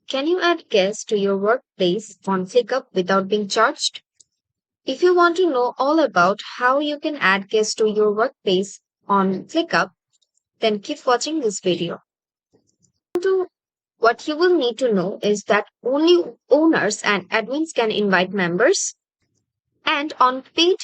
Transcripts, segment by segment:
Can you add guests to your workplace on Clickup without being charged? If you want to know all about how you can add guests to your workplace on Clickup, then keep watching this video. What you will need to know is that only owners and admins can invite members, and on paid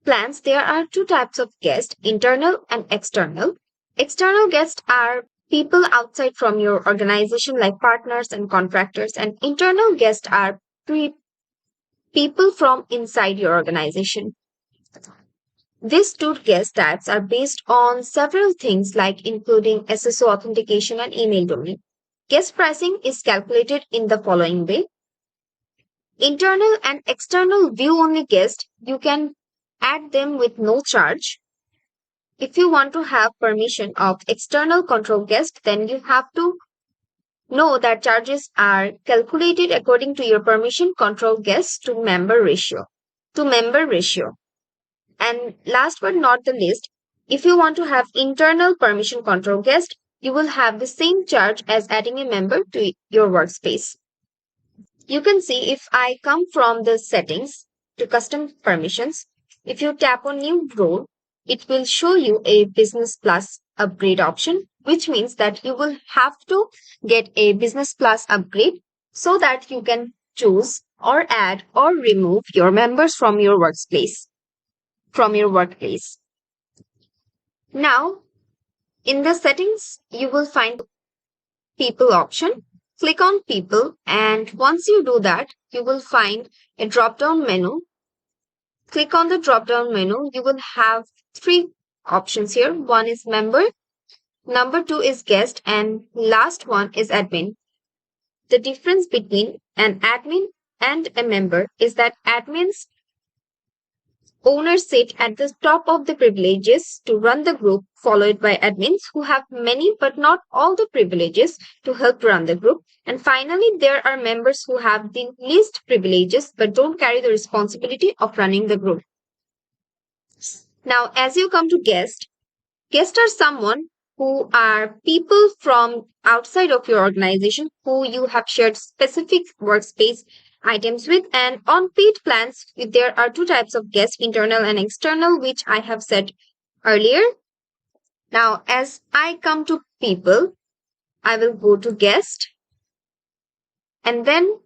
plans, there are two types of guests, internal and external. External guests are people outside from your organization like partners and contractors, and internal guests are people from inside your organization. These two guest types are based on several things like including SSO authentication and email domain. Guest pricing is calculated in the following way. Internal and external view-only guests, you can add them with no charge. If you want to have permission of external control guest, then you have to know that charges are calculated according to your permission control guest to member ratio. And last but not the least, if you want to have internal permission control guest, you will have the same charge as adding a member to your workspace. You can see if I come from the settings to custom permissions, if you tap on new role, it will show you a business plus upgrade option, which means that you will have to get a business plus upgrade so that you can choose or add or remove your members from your workplace. Now, in the settings, you will find people option. Click on people, and once you do that, you will find a drop-down menu. Click on the drop-down menu. You will have three options here. One is member, number two is guest, and last one is admin. The difference between an admin and a member is that admins owners sit at the top of the privileges to run the group, followed by admins who have many but not all the privileges to help run the group. And finally, there are members who have the least privileges but don't carry the responsibility of running the group. Now, as you come to guests are someone who are people from outside of your organization who you have shared specific workspace items with, and on paid plans there are two types of guests, internal and external, which I have said earlier. Now as I come to people, I will go to guest, and then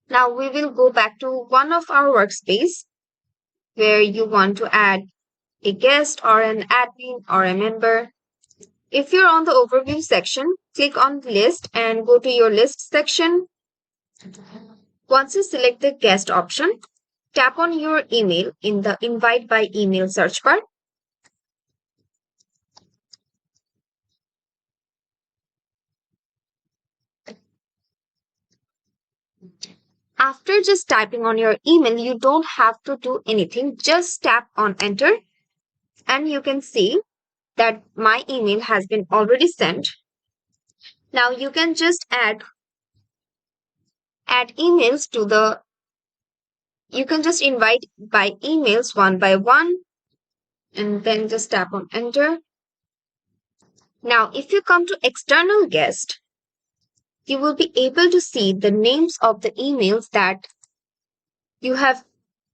now we will go back to one of our workspace where you want to add a guest or an admin or a member. If you're on the overview section, click on list and go to your list section. Once you select the guest option, tap on your email in the invite by email search bar. After just typing on your email, you don't have to do anything. Just tap on enter and you can see that my email has been already sent. Now you can just add emails to the, you can just invite by emails one by one and then just tap on enter. Now if you come to external guest, you will be able to see the names of the emails that you have.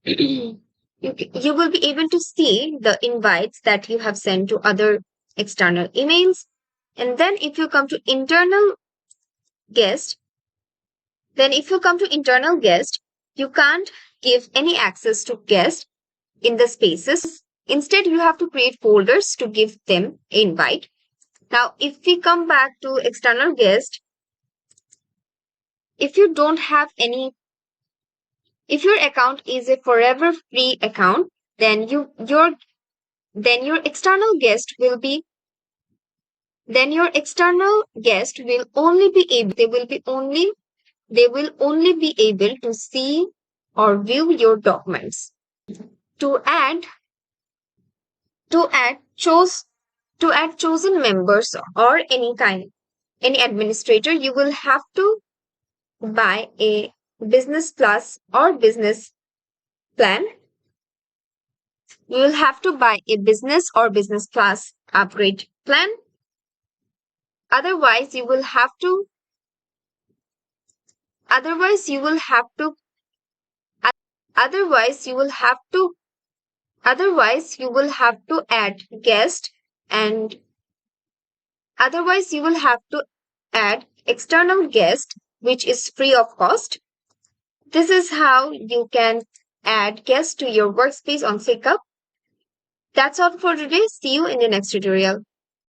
You will be able to see the invites that you have sent to other external emails. And then if you come to internal guest, you can't give any access to guest in the spaces. Instead, you have to create folders to give them invite. Now, if we come back to external guest, if you don't have any, if your account is a forever free account, then your external guest will only be able to see or view your documents. To add chosen members or any administrator, you will have to buy a business plus or business plan. You will have to buy a business or business plus upgrade plan. Otherwise, you will have to otherwise you will have to otherwise you will have to otherwise you will have to add guest and otherwise you will have to add external guest which is free of cost. This is how you can add guests to your workspace on Clickup. That's all for today. See you in the next tutorial.